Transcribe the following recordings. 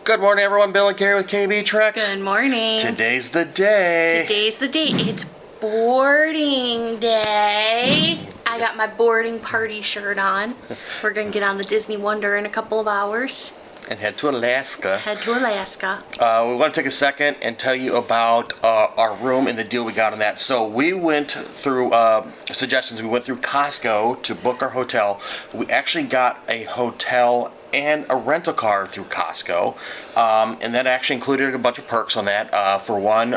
Good morning, everyone. Bill and Carrie with KB Trek. Good morning. Today's the day. It's boarding day. I got my boarding party shirt on. We're going to get on the Disney Wonder in a couple of hours. And head to Alaska. We want to take a second and tell you about our room and the deal we got on that. So we went through suggestions. We went through Costco to book our hotel. We actually got a hotel and a rental car through Costco, and that actually included a bunch of perks on that. For one,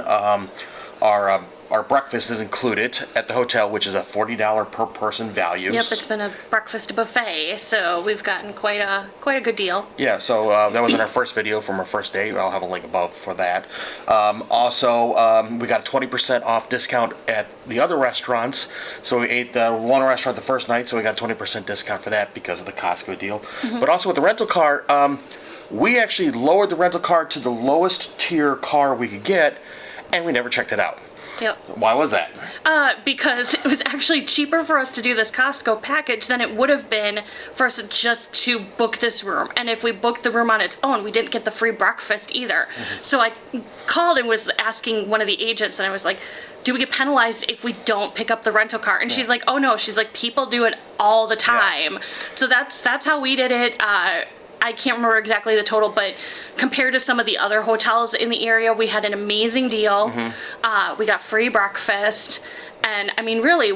our breakfast is included at the hotel, which is a $40 per person value. Yep, it's been a breakfast buffet, so we've gotten quite a good deal. Yeah, so that was in our first video from our first day. I'll have a link above for that. Also, we got a 20% off discount at the other restaurants. So we ate the one restaurant the first night, so we got a 20% discount for that because of the Costco deal. Mm-hmm. But also with the rental car, we actually lowered the rental car to the lowest tier car we could get, and we never checked it out. Yep. Why was that? Because it was actually cheaper for us to do this Costco package than it would have been for us just to book this room. And if we booked the room on its own, we didn't get the free breakfast either. Mm-hmm. So I called and was asking one of the agents, and I was like, do we get penalized if we don't pick up the rental car? And she's like, oh no, she's like, people do it all the time. Yeah. So that's how we did it. I can't remember exactly the total, but compared to some of the other hotels in the area, we had an amazing deal. Mm-hmm. We got free breakfast. And I mean, really,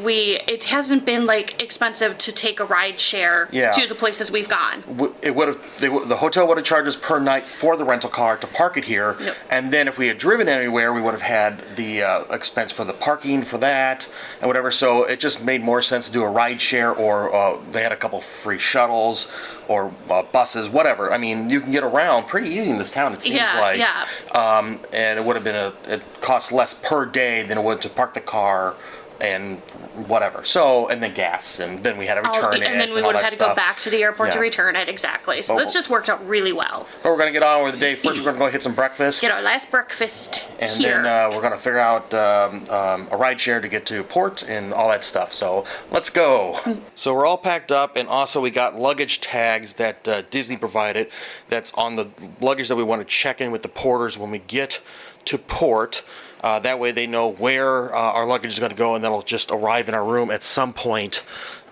it hasn't been like expensive to take a ride share to the places we've gone. The hotel would have charged us per night for the rental car to park it here, yep. And then if we had driven anywhere, we would have had the expense for the parking for that and whatever. So it just made more sense to do a ride share, or they had a couple free shuttles or buses, whatever. I mean, you can get around pretty easy in this town. It seems like. Yeah. And it would have been it cost less per day than it would to park the car and whatever. So, and then gas, and then we had to return it. And then we would have had to go back to the airport to return it, exactly. So this just worked out really well. But we're going to get on with the day. First, we're going to go hit some breakfast. Get our last breakfast here. And then we're going to figure out a ride share to get to port and all that stuff. So, let's go. So, we're all packed up, and also we got luggage tags that Disney provided that's on the luggage that we want to check in with the porters when we get to port. That way they know where our luggage is going to go, and that'll just arrive in our room at some point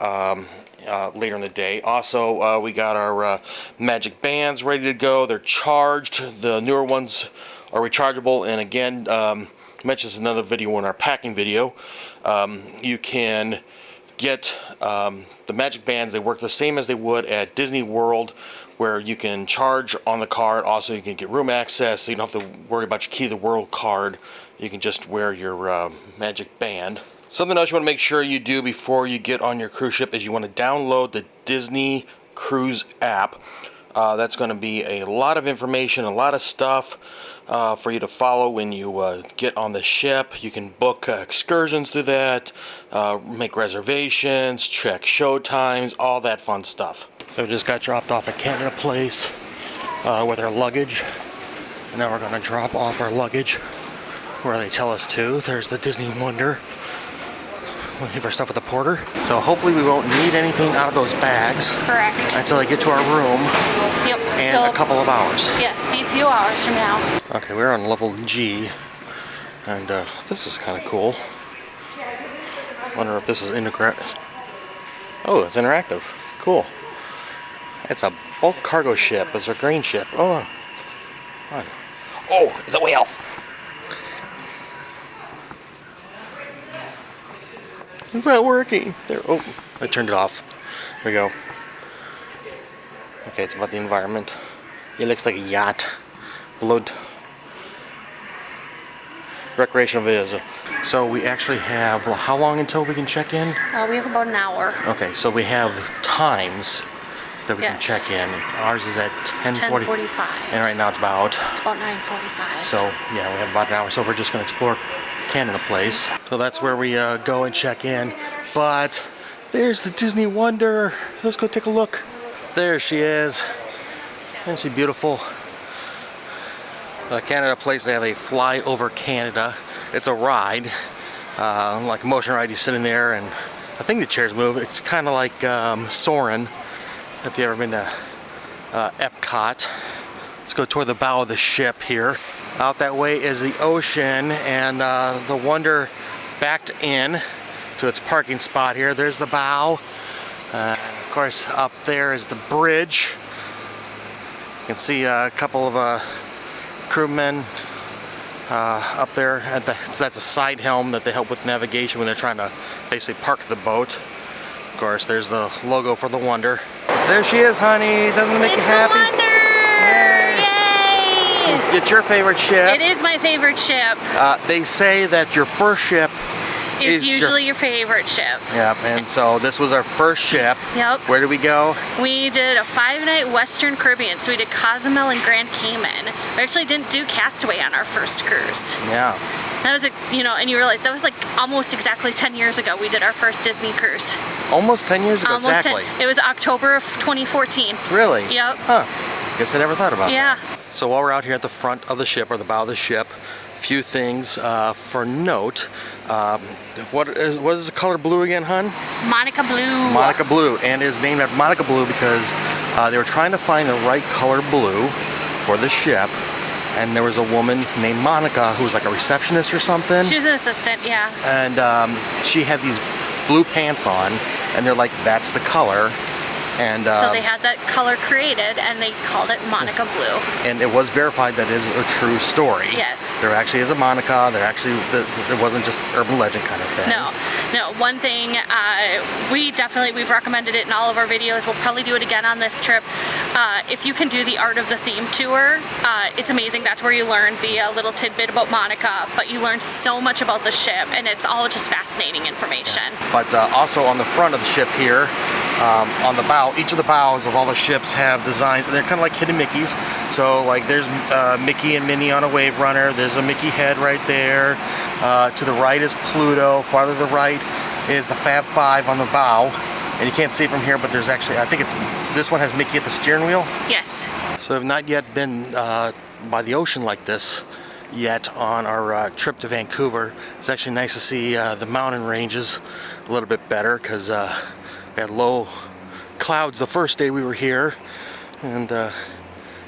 later in the day. Also, we got our magic bands ready to go. They're charged. The newer ones are rechargeable. And again, I mentioned this in another video, in our packing video. You can get the magic bands. They work the same as they would at Disney World, where you can charge on the card. Also, you can get room access, so you don't have to worry about your Key to the World card. You can just wear your magic band. Something else you want to make sure you do before you get on your cruise ship is you want to download the Disney Cruise app. That's going to be a lot of information, a lot of stuff for you to follow when you get on the ship. You can book excursions through that, make reservations, check show times, all that fun stuff. So we just got dropped off at Canada Place with our luggage. And now we're going to drop off our luggage where they tell us to. There's the Disney Wonder. We'll leave our stuff with the porter. So hopefully we won't need anything out of those bags. Correct. Until I get to our room. Yep. In a couple of hours. Yes, be a few hours from now. Okay, we're on level G. And this is kind of cool. Wonder if this is interactive. Oh, it's interactive. Cool. It's a bulk cargo ship. It's a grain ship. Oh, it's a whale. It's not working. There. Oh, I turned it off. There we go. Okay, it's about the environment. It looks like a yacht. Below. Recreational videos. So we actually have, how long until we can check in? We have about an hour. Okay, so we have times that we can check in. Ours is at 10:45. And right now it's about 9:45. So yeah, we have about an hour. So we're just going to explore Canada Place. So that's where we go and check in. But there's the Disney Wonder. Let's go take a look. There she is. Isn't she beautiful? Canada Place, they have a fly over Canada. It's a ride, like a motion ride. You sit in there, and I think the chairs move. It's kind of like Soarin', if you've ever been to Epcot. Let's go toward the bow of the ship here. Out that way is the ocean, and the Wonder backed in to its parking spot here. There's the bow. Of course, up there is the bridge. You can see a couple of crewmen up there. So that's a side helm that they help with navigation when they're trying to basically park the boat. Of course, there's the logo for the Wonder. There she is, honey. Doesn't it make you happy? It's the Wonder! Yay! It's your favorite ship. It is my favorite ship. They say that your first ship is usually your favorite ship. Yep, and so this was our first ship. Yep. Where did we go? We did a 5-night Western Caribbean, so we did Cozumel and Grand Cayman. We actually didn't do Castaway on our first cruise. Yeah. That was and you realize that was like almost exactly 10 years ago we did our first Disney cruise. Almost 10 years ago, Almost exactly. 10. It was October of 2014. Really? Yep. Huh. Guess I never thought about that. Yeah. So while we're out here at the front of the ship, or the bow of the ship, few things for note. What is the color blue again, hun? Monica Blue. Monica Blue, and it's named after Monica Blue because they were trying to find the right color blue for the ship, and there was a woman named Monica who was like a receptionist or something. She was an assistant, yeah. And she had these blue pants on, and they're like, that's the color. And so they had that color created, and they called it Monica Blue. And it was verified that is a true story. Yes. There actually is a Monica. It wasn't just urban legend kind of thing. No. One thing we've recommended it in all of our videos. We'll probably do it again on this trip. If you can do the Art of the Theme tour, it's amazing. That's where you learn the little tidbit about Monica, but you learn so much about the ship, and it's all just fascinating information. But also on the front of the ship here, on the bow, each of the bows of all the ships have designs, and they're kind of like hidden Mickeys. So like there's Mickey and Minnie on a wave runner. There's a Mickey head right there. To the right is Pluto. Farther to the right is the Fab Five on the bow. And you can't see it from here, but there's actually, I think this one has Mickey at the steering wheel. Yes. So I've not yet been by the ocean like this yet on our trip to Vancouver. It's actually nice to see the mountain ranges a little bit better because we had low clouds the first day we were here, and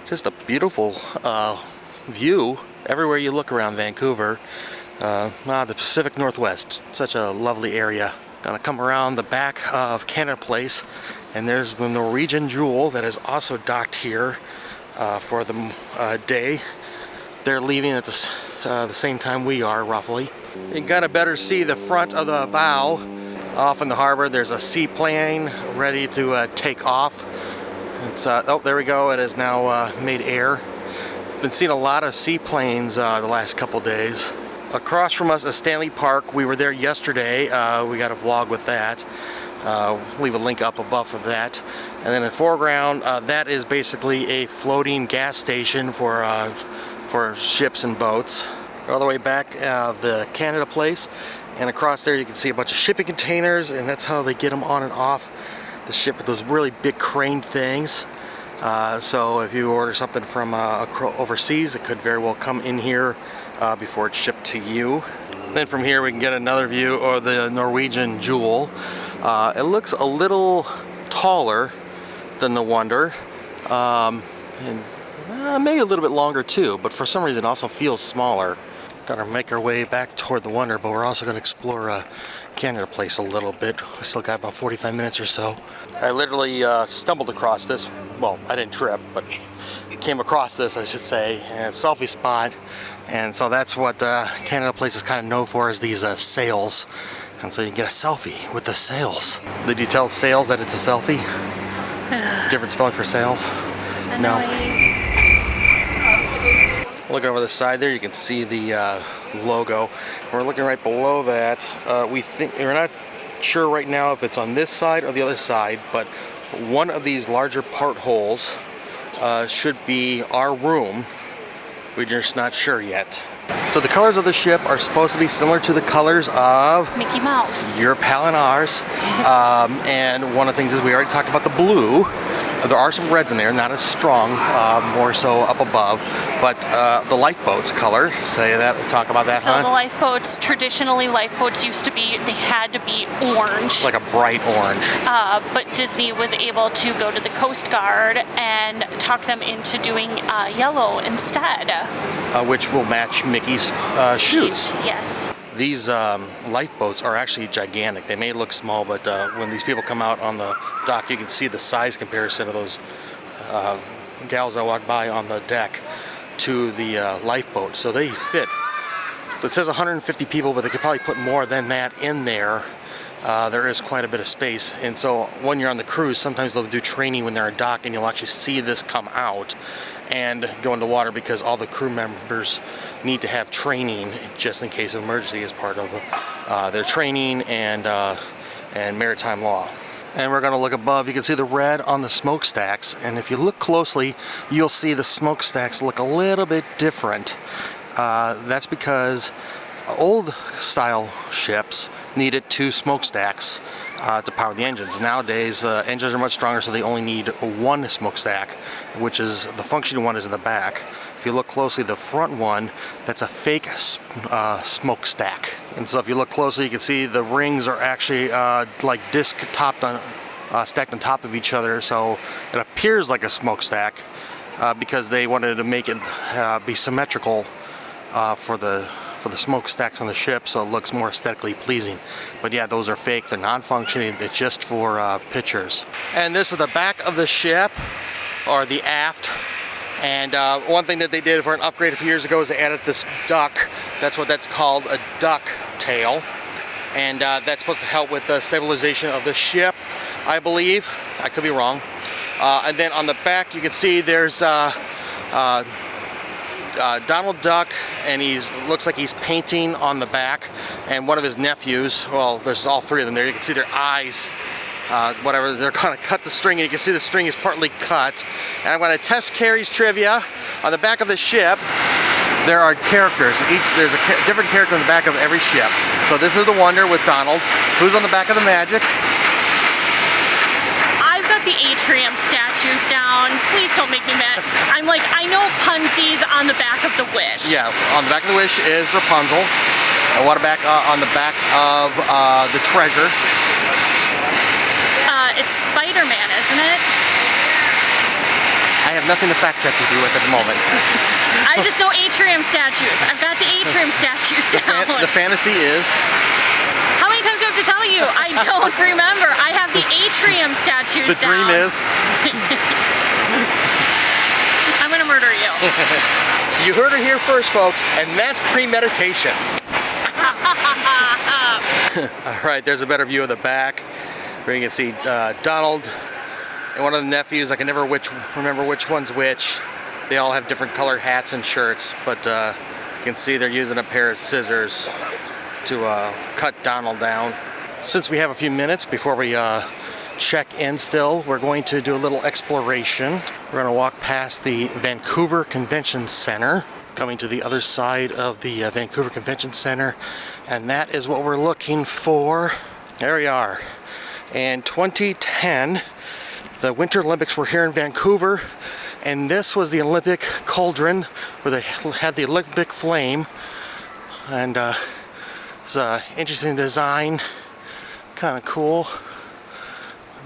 just a beautiful view everywhere you look around Vancouver. The Pacific Northwest, such a lovely area. Gonna come around the back of Canada Place, and there's the Norwegian Jewel that is also docked here for the day. They're leaving at the same time we are, roughly. You can kind of better see the front of the bow. Off in the harbor, there's a seaplane ready to take off. It's oh, there we go. It is now made air. Been seeing a lot of seaplanes the last couple days. Across from us is Stanley Park. We were there yesterday. We got a vlog with that. Leave a link up above for that. And then in the foreground, that is basically a floating gas station for ships and boats. All the way back the Canada Place. And across there you can see a bunch of shipping containers, and that's how they get them on and off the ship with those really big crane things. So if you order something from overseas, it could very well come in here before it's shipped to you. Then from here we can get another view of the Norwegian Jewel. It looks a little taller than the Wonder, and maybe a little bit longer too, but for some reason it also feels smaller. Gotta make our way back toward the Wonder, but we're also gonna explore Canada Place a little bit. We still got about 45 minutes or so. I literally stumbled across this. Well, I didn't trip, but came across this, I should say, and it's a selfie spot. And so that's what Canada Place is kind of known for, is these sails. And so you can get a selfie with the sails. Did you tell sails that it's a selfie? Different spelling for sails? No. Looking over the side there, you can see the logo. We're looking right below that. We're not sure right now if it's on this side or the other side, but one of these larger portholes should be our room. We're just not sure yet. So the colors of the ship are supposed to be similar to the colors of Mickey Mouse. Your pal and ours. And one of the things is we already talked about the blue. There are some reds in there, not as strong, more so up above, But the lifeboat's color, talk about that, So huh? the lifeboats, traditionally lifeboats used to be, they had to be orange. Like a bright orange. But Disney was able to go to the Coast Guard and talk them into doing yellow instead. Which will match Mickey's shoes. Yes. These lifeboats are actually gigantic. They may look small, but when these people come out on the dock, you can see the size comparison of those gals that walk by on the deck to the lifeboat. So they fit. It says 150 people, but they could probably put more than that in there. There is quite a bit of space. And so when you're on the cruise, sometimes they'll do training when they're on dock, and you'll actually see this come out and go into water because all the crew members need to have training just in case of emergency as part of their training and maritime law. And we're going to look above. You can see the red on the smokestacks, and if you look closely, you'll see the smokestacks look a little bit different. That's because old style ships needed 2 smokestacks to power the engines. Nowadays, engines are much stronger, so they only need 1 smokestack, which is the functioning one is in the back. If you look closely, the front one, that's a fake smokestack. And so if you look closely, you can see the rings are actually like disc topped on, stacked on top of each other. So it appears like a smokestack because they wanted to make it be symmetrical for the smokestacks on the ship, so it looks more aesthetically pleasing. But yeah, those are fake. They're non-functioning. It's just for pictures. And this is the back of the ship, or the aft. And one thing that they did for an upgrade a few years ago is they added this duck. That's what that's called, a duck tail. And that's supposed to help with the stabilization of the ship, I believe. I could be wrong. And then on the back, you can see there's Donald Duck, and looks like he's painting on the back, and one of his nephews, well, there's all 3 of them there. You can see their eyes, whatever, they're gonna cut the string, and you can see the string is partly cut. And I'm gonna test Carrie's trivia. On the back of the ship, there are characters. There's a different character on the back of every ship. So this is the Wonder with Donald. Who's on the back of the Magic? I've got the atrium statues down. Please don't make me mad. I'm like, I know Punzi's on the back of the Wish. Yeah, on the back of the Wish is Rapunzel. And what about on the back of the Treasure? It's Spider-Man, isn't it? I have nothing to fact check with you with at the moment. I just know atrium statues. I've got the atrium statues down. The fantasy is? How many times do I have to tell you? I don't remember. I have the atrium statues The down. dream is? I'm gonna murder you. You heard it here first, folks, and that's premeditation. All right, there's a better view of the back where you can see Donald and one of the nephews. I can never remember which one's which. They all have different colored hats and shirts, but you can see they're using a pair of scissors to cut Donald down. Since we have a few minutes before we check in still, we're going to do a little exploration. We're going to walk past the Vancouver Convention Center, coming to the other side of the Vancouver Convention Center, and that is what we're looking for. There we are. In 2010, the Winter Olympics were here in Vancouver, and this was the Olympic cauldron where they had the Olympic flame. And it's an interesting design, kind of cool.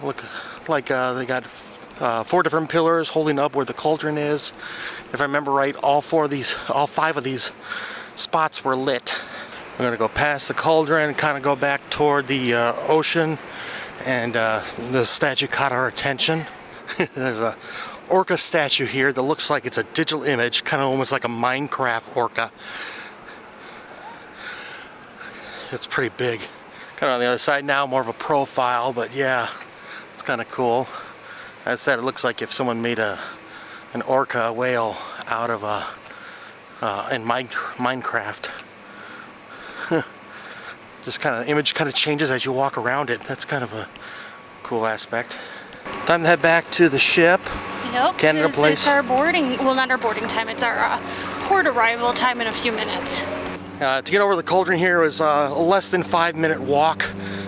Look like they got 4 different pillars holding up where the cauldron is. If I remember right, all 5 of these spots were lit. We're gonna go past the cauldron and kind of go back toward the ocean, and the statue caught our attention. There's a orca statue here that looks like it's a digital image, kind of almost like a Minecraft orca. It's pretty big. Kind of on the other side now, more of a profile, but yeah, it's kind of cool. As I said, it looks like if someone made an orca whale out of in Minecraft. Just kind of, the image kind of changes as you walk around it. That's kind of a cool aspect. Time to head back to the ship. Yep, Canada Place. It's our boarding, well, not our boarding time, it's our port arrival time in a few minutes. To get over the cauldron here was a less than 5-minute walk.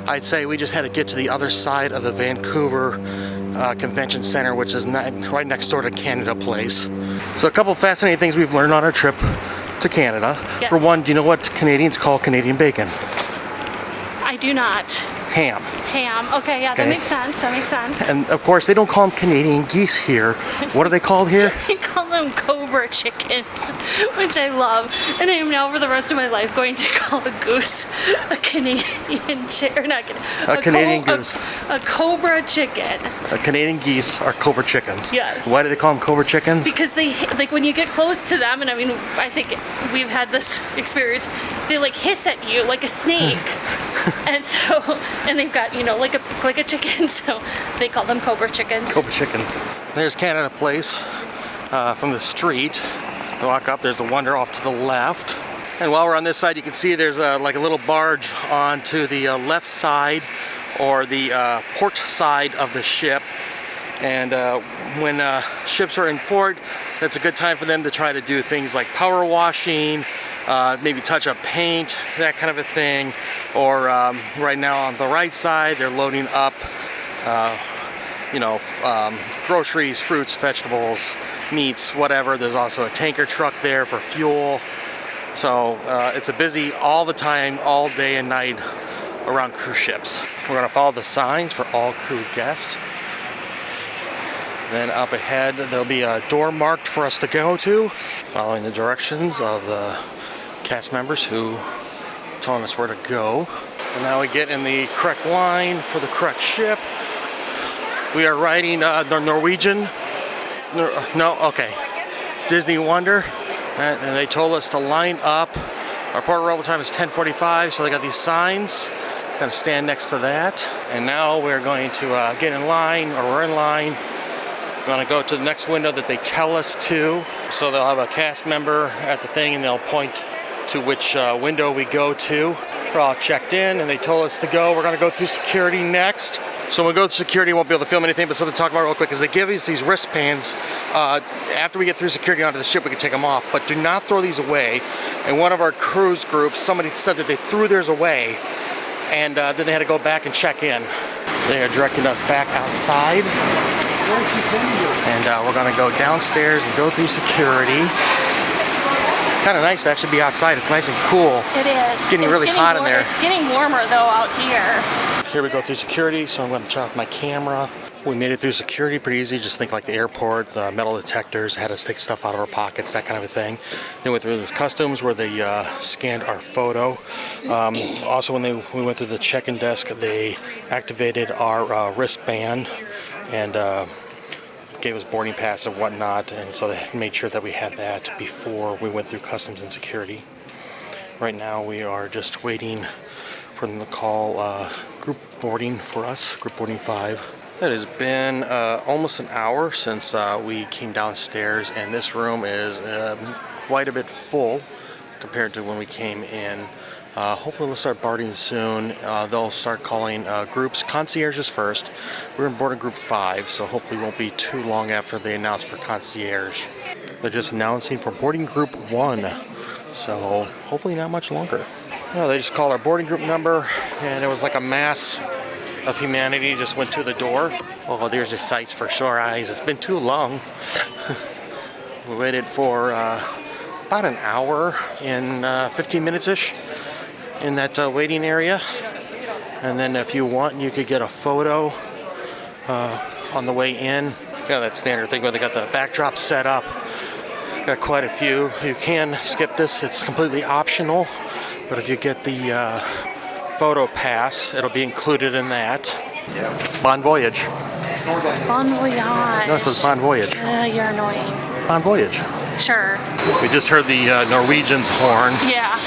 I'd say we just had to get to the other side of the Vancouver Convention Center, which is right next door to Canada Place. So a couple fascinating things we've learned on our trip to Canada. Yes. For one, do you know what Canadians call Canadian bacon? I do not. Ham. Ham. Okay, yeah, Okay. that makes sense. That makes sense. And of course, they don't call them Canadian geese here. What are they called here? I call them cobra chickens, which I love. And I am now for the rest of my life going to call the goose a Canadian chicken, or not A Canadian goose. A cobra chicken. Canadian geese are cobra chickens. Yes. Why do they call them cobra chickens? Because they, like, when you get close to them, and I mean, I think we've had this experience, they like hiss at you like a snake. And so, and they've got, you know, like a chicken, so they call them cobra chickens. Cobra chickens. There's Canada Place from the street. You walk up, there's the Wonder off to the left. And while we're on this side, you can see there's like a little barge onto the left side, or the port side of the ship. And when ships are in port, that's a good time for them to try to do things like power washing, maybe touch up paint, that kind of a thing. Or right now on the right side, they're loading up, groceries, fruits, vegetables, meats, whatever. There's also a tanker truck there for fuel. So it's a busy all the time, all day and night around cruise ships. We're gonna follow the signs for all crew guests. Then up ahead, there'll be a door marked for us to go to, following the directions of the cast members who are telling us where to go. And now we get in the correct line for the correct ship. We are riding the Norwegian. Disney Wonder. And they told us to line up. Our port arrival time is 10:45, so they got these signs. Gonna stand next to that. And now we're going to get in line, or we're in line. We're gonna go to the next window that they tell us to. So they'll have a cast member at the thing and they'll point to which window we go to. We're all checked in and they told us to go. We're gonna go through security next. So when we go to security, we won't be able to film anything, but something to talk about real quick is they give us these wristbands. After we get through security onto the ship, we can take them off, but do not throw these away. In one of our cruise groups, somebody said that they threw theirs away and then they had to go back and check in. They are directing us back outside. And we're gonna go downstairs and go through security. Kind of nice to actually be outside. It's nice and cool. It is. It's getting really hot in there. It's getting warmer though out here. Here we go through security, so I'm going to turn off my camera. We made it through security pretty easy, just think like the airport, the metal detectors, had us take stuff out of our pockets, that kind of a thing. Then we went through the customs where they scanned our photo. Also when we went through the check-in desk, they activated our wristband and gave us boarding pass and whatnot, and so they made sure that we had that before we went through customs and security. Right now we are just waiting for them to call group boarding for us, group boarding 5. It has been almost an hour since we came downstairs, and this room is quite a bit full compared to when we came in. Hopefully they'll start boarding soon. They'll start calling groups, concierges first. We're in boarding group 5, so hopefully it won't be too long after they announce for concierge. They're just announcing for boarding group 1, so hopefully not much longer. No, they just called our boarding group number, and it was like a mass of humanity just went to the door. Oh, there's the sights for sore eyes. It's been too long. We waited for about an hour and 15 minutes-ish in that waiting area. And then if you want, you could get a photo on the way in. Yeah, that standard thing where they got the backdrop set up. Got quite a few. You can skip this. It's completely optional. But if you get the photo pass, it'll be included in that. Bon voyage. Bon voyage. No, it says bon voyage. You're annoying. Bon voyage. Sure. We just heard the Norwegian's horn. Yeah.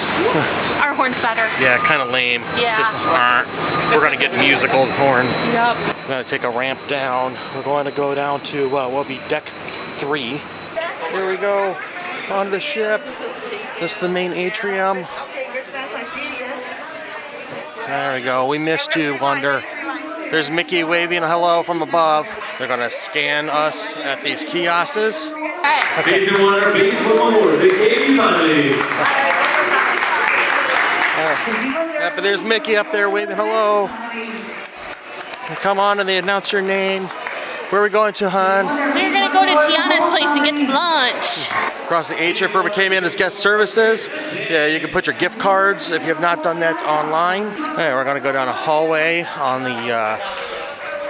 Our horn's better. Yeah, kind of lame. Yeah. Just we're gonna get musical horn. Yep. We're gonna take a ramp down. We're going to go down to what will be deck 3. Here we go. Onto the ship. This is the main atrium. There we go. We missed you, Wonder. There's Mickey waving hello from above. They're gonna scan us at these kiosks. Hey. Disney Wonder, please welcome aboard the KB family. Yeah, but there's Mickey up there waving hello. And come on, and they announce your name. Where are we going to, hon? We're gonna go to Tiana's place and get some lunch. Across the atrium for came in as guest services. Yeah, you can put your gift cards if you have not done that online. Okay, we're gonna go down a hallway on the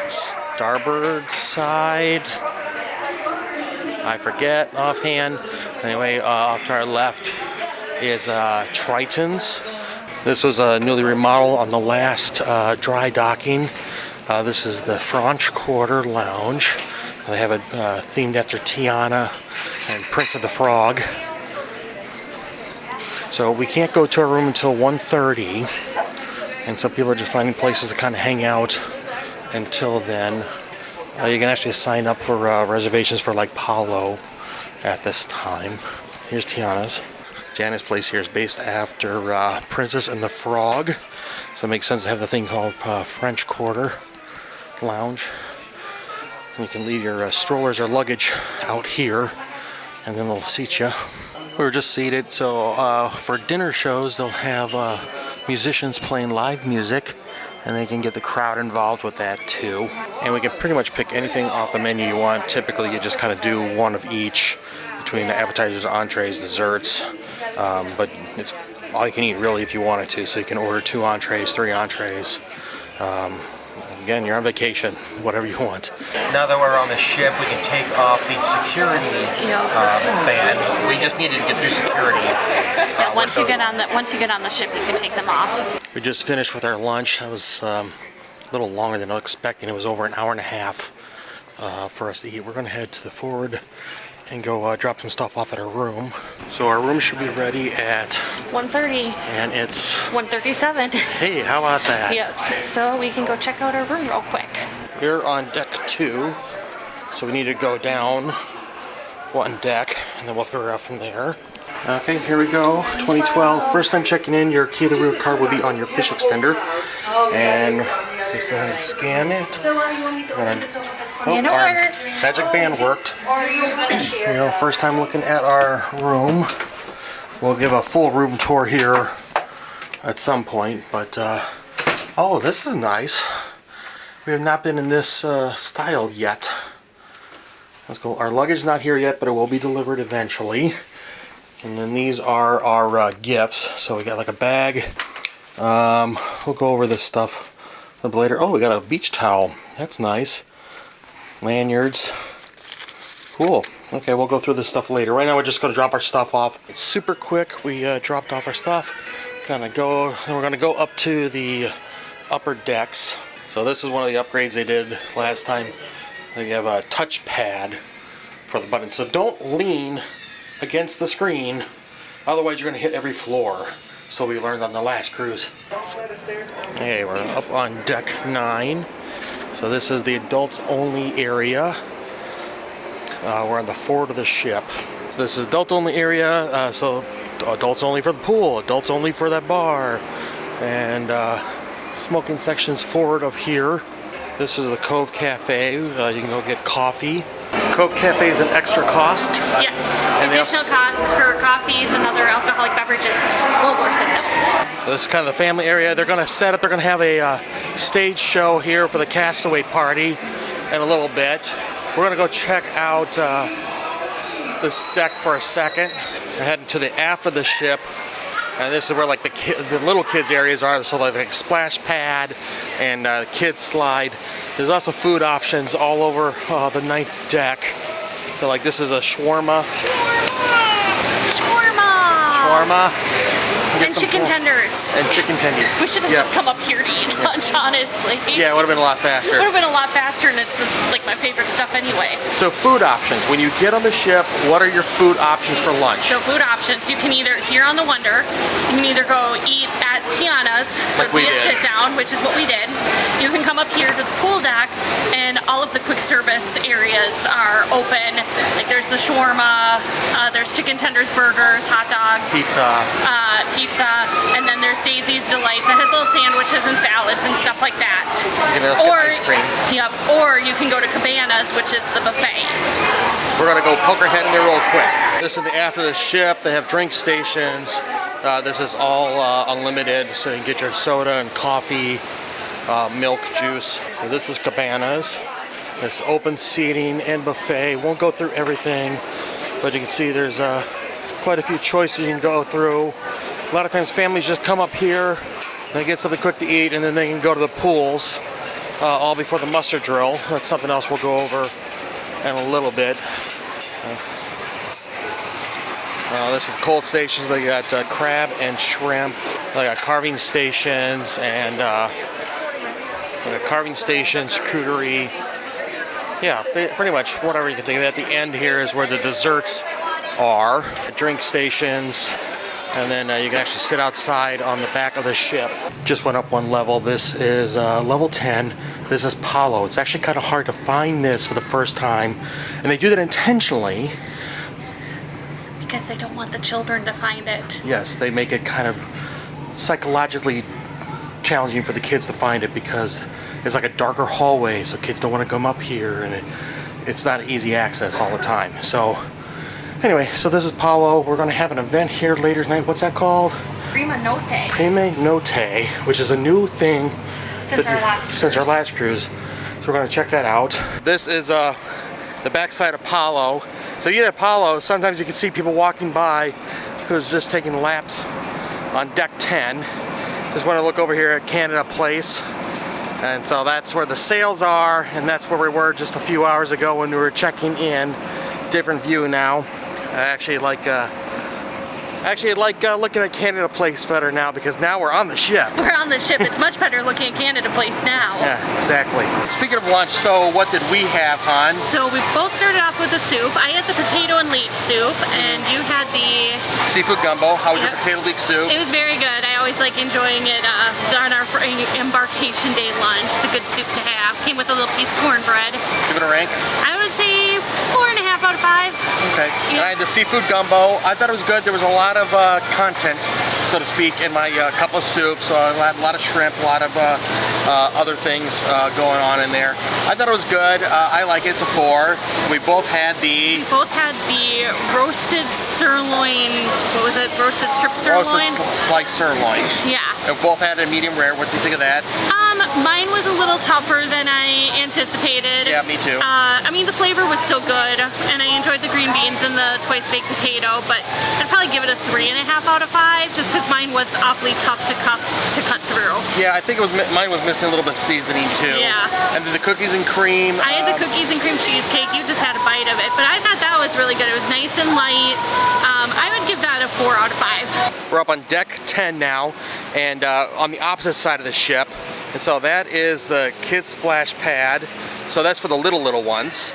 starboard side. I forget offhand. Anyway, off to our left is Triton's. This was newly remodeled on the last dry docking. This is the French Quarter Lounge. They have it themed after Tiana and Prince of the Frog. So we can't go to our room until 1:30, and some people are just finding places to kind of hang out until then. You can actually sign up for reservations for like Palo at this time. Here's Tiana's. Janet's place here is based after Princess and the Frog, so it makes sense to have the thing called French Quarter Lounge. You can leave your strollers or luggage out here, and then they'll seat you. We were just seated, so for dinner shows, they'll have musicians playing live music, and they can get the crowd involved with that too. And we can pretty much pick anything off the menu you want. Typically, you just kind of do one of each between the appetizers, entrees, desserts, but it's all you can eat really if you wanted to. So you can order 2 entrees, 3 entrees. Again, you're on vacation, whatever you want. Now that we're on the ship, we can take off the security band. We just needed to get through security. Yeah, once you get on the ship, you can take them off. We just finished with our lunch. That was a little longer than I was expecting. It was over an hour and a half for us to eat. We're going to head to the forward and go drop some stuff off at our room. So our room should be ready at 1:30. And it's 1:37. Hey, how about that? Yeah. So we can go check out our room real quick. We're on deck 2, so we need to go down 1 deck, and then we'll figure out from there. Okay, here we go. 2012. First time checking in, your key to the room card will be on your fish extender, and just go ahead and scan it. And it works. Magic band worked. First time looking at our room. We'll give a full room tour here at some point, but oh, this is nice. We have not been in this style yet. Let's go. Our luggage is not here yet, but it will be delivered eventually. And then these are our gifts. So we got like a bag. We'll go over this stuff a little later. Oh, we got a beach towel. That's nice. Lanyards. Cool. Okay, we'll go through this stuff later. Right now we're just going to drop our stuff off. It's super quick. We dropped off our stuff. And we're going to go up to the upper decks. So this is one of the upgrades they did last time. They have a touch pad for the button. So don't lean against the screen, otherwise you're going to hit every floor. So we learned on the last cruise. Hey, we're up on deck 9. So this is the adults only area. We're on the forward of the ship. So this is adult only area, so adults only for the pool, adults only for that bar, and smoking sections forward of here. This is the Cove Cafe. You can go get coffee. Cove Cafe is an extra cost. Yes, additional costs for coffees and other alcoholic beverages. Well worth it though. This is kind of the family area. They're going to set up, they're going to have a stage show here for the castaway party in a little bit. We're going to go check out this deck for a second. We're heading to the aft of the ship. And this is where like the little kids areas are. So like a splash pad and kids slide. There's also food options all over the 9th deck. So like this is a shawarma. Shawarma. And chicken tenders. And chicken tenders. We should have just come up here to eat lunch, honestly. Yeah, it would have been a lot faster. It would have been a lot faster, and it's like my favorite stuff anyway. So food options. When you get on the ship, what are your food options for lunch? So food options. You can either, here on the Wonder, you can either go eat at Tiana's, so like we be a did. sit down, which is what we did. You can come up here to the pool deck, and all of the quick service areas are open. Like there's the shawarma, there's chicken tenders, burgers, hot dogs, pizza, and then there's Daisy's Delights. It has little sandwiches and salads and stuff like that. Or ice cream. Yep. Or you can go to Cabanas, which is the buffet. We're gonna go poke our head in there real quick. This is the aft of the ship. They have drink stations. This is all unlimited, so you can get your soda and coffee, milk, juice. So this is Cabanas. There's open seating and buffet. Won't go through everything, but you can see there's quite a few choices you can go through. A lot of times families just come up here, they get something quick to eat, and then they can go to the pools all before the muster drill. That's something else we'll go over in a little bit. This is cold stations. They got crab and shrimp. They got carving stations and charcuterie. Yeah, pretty much whatever you can think of. At the end here is where the desserts are, drink stations, and then you can actually sit outside on the back of the ship. Just went up one level. This is level 10. This is Palo. It's actually kind of hard to find this for the first time, and they do that intentionally. Because they don't want the children to find it. Yes, they make it kind of psychologically challenging for the kids to find it because it's like a darker hallway, so kids don't want to come up here, and it's not easy access all the time. So anyway, so this is Palo. We're going to have an event here later tonight. What's that called? Prima Notte. Prima Notte, which is a new thing Since our last cruise. So we're going to check that out. This is the backside of Palo. So you at Palo, sometimes you can see people walking by who's just taking laps on deck 10. Just want to look over here at Canada Place. And so that's where the sails are, and that's where we were just a few hours ago when we were checking in. Different view now. I actually like looking at Canada Place better now because now we're on the ship. We're on the ship. It's much better looking at Canada Place now. Yeah, exactly. Speaking of lunch, so what did we have, hon? So we both started off with the soup. I had the potato and leek soup, and you had the Seafood gumbo. How was your Yep. potato leek soup? It was very good. I always like enjoying it on our Embarkation Day lunch. It's a good soup to have. Came with a little piece of cornbread. Give it a rank. I would say 4.5 out of 5. Okay. And Yeah. I had the seafood gumbo. I thought it was good. There was a lot of content, so to speak, in my cup of soup. So I had a lot of shrimp, a lot of other things going on in there. I thought it was good. I like it. It's a 4. We both had the Roasted sirloin. What was it? Roasted strip sirloin? sliced sirloin. Yeah. We both had a medium rare. What do you think of that? Mine was a little tougher than I anticipated. Yeah, me too. I mean, the flavor was still good, and I enjoyed the green beans and the twice baked potato, but I'd probably give it a 3.5 out of 5, just because mine was awfully tough to cut through. Yeah, I think mine was missing a little bit of seasoning too. Yeah. And then the cookies and cream. I had the cookies and cream cheesecake. You just had a bite of it, but I thought that was really good. It was nice and light. I would give that a 4 out of 5. We're up on deck 10 now, and on the opposite side of the ship. And so that is the kids splash pad. So that's for the little ones.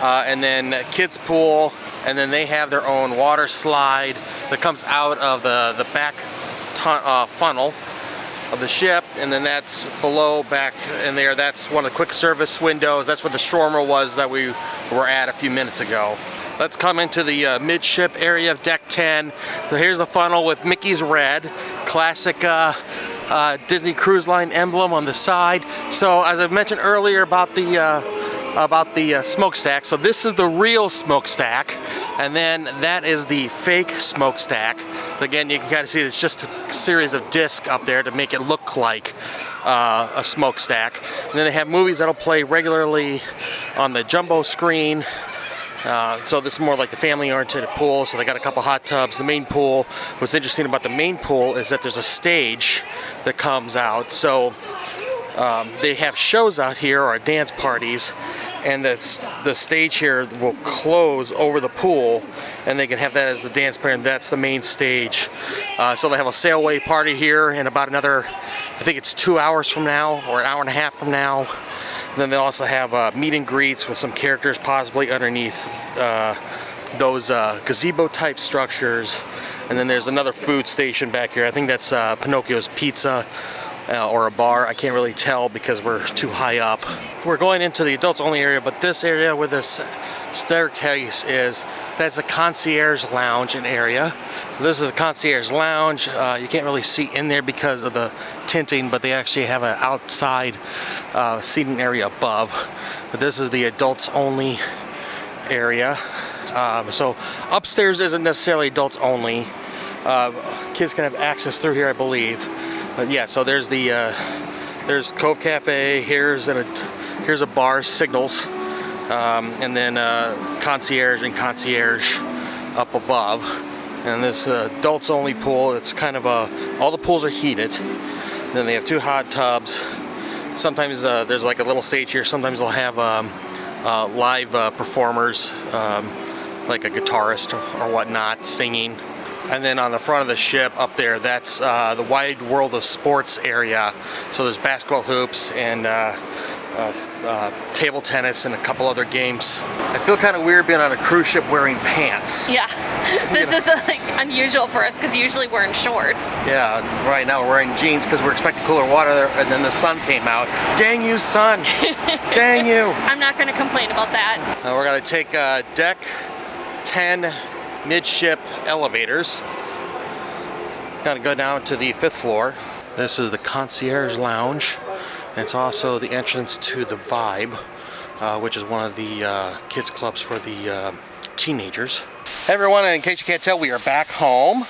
And then kids pool, and then they have their own water slide that comes out of the back funnel of the ship, and then that's below back in there. That's one of the quick service windows. That's where the Stormer was that we were at a few minutes ago. Let's come into the midship area of deck 10. So here's the funnel with Mickey's red, classic Disney Cruise Line emblem on the side. So as I mentioned earlier about the smokestack, so this is the real smokestack, and then that is the fake smokestack. Again, you can kind of see it's just a series of discs up there to make it look like a smokestack. And then they have movies that'll play regularly on the jumbo screen. So this is more like the family-oriented pool, so they got a couple hot tubs. The main pool, what's interesting about the main pool is that there's a stage that comes out. So they have shows out here, or dance parties, and the stage here will close over the pool, and they can have that as the dance party, and that's the main stage. So they have a sailaway party here in about another, I think it's 2 hours from now, or an hour and a half from now. Then they also have meet and greets with some characters possibly underneath those gazebo type structures. And then there's another food station back here. I think that's Pinocchio's Pizza or a bar. I can't really tell because we're too high up. We're going into the adults only area, but this area where this staircase is, that's a concierge lounge and area. So this is a concierge lounge. You can't really see in there because of the tinting, but they actually have an outside seating area above. But this is the adults only area. So upstairs isn't necessarily adults only. Kids can have access through here, I believe. But yeah, so there's Cove Cafe. Here's a bar, Signals. and then concierge and concierge up above. And this adults only pool, it's kind of all the pools are heated. Then they have 2 hot tubs. Sometimes there's like a little stage here. Sometimes they'll have live performers, like a guitarist or whatnot, singing. And then on the front of the ship up there, that's the wide world of sports area. So there's basketball hoops and table tennis and a couple other games. I feel kind of weird being on a cruise ship wearing pants. Yeah, this is like unusual for us because usually we're in shorts. Yeah, right now we're wearing jeans because we're expecting cooler water, and then the sun came out. Dang you, sun! Dang you! I'm not going to complain about that. We're gonna take deck 10 midship elevators. Gotta go down to the 5th floor. This is the concierge lounge. It's also the entrance to the Vibe, which is one of the kids clubs for the teenagers. Hey everyone, in case you can't tell, we are back home.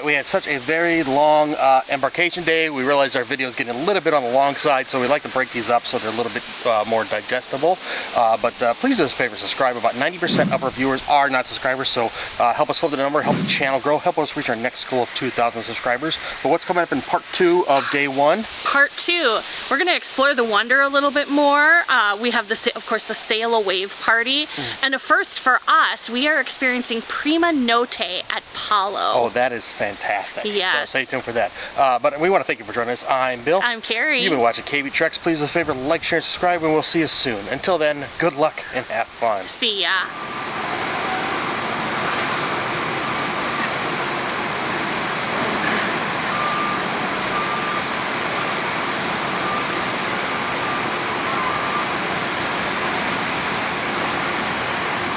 We had such a very long embarkation day. We realized our video is getting a little bit on the long side, so we like to break these up so they're a little bit more digestible. But please do us a favor, subscribe. About 90% of our viewers are not subscribers, so help us flip the number, help the channel grow, help us reach our next goal of 2,000 subscribers. But what's coming up in part 2 of day 1? Part 2, we're going to explore the Wonder a little bit more. We have, of course, the Sail a Wave party. And a first for us, we are experiencing Prima Notte at Palo. Oh, that is fantastic. Yes. So stay tuned for that. But we want to thank you for joining us. I'm Bill. I'm Carrie. You've been watching KB Treks. Please do us a favor, like, share, and subscribe, and we'll see you soon. Until then, good luck and have fun. See ya.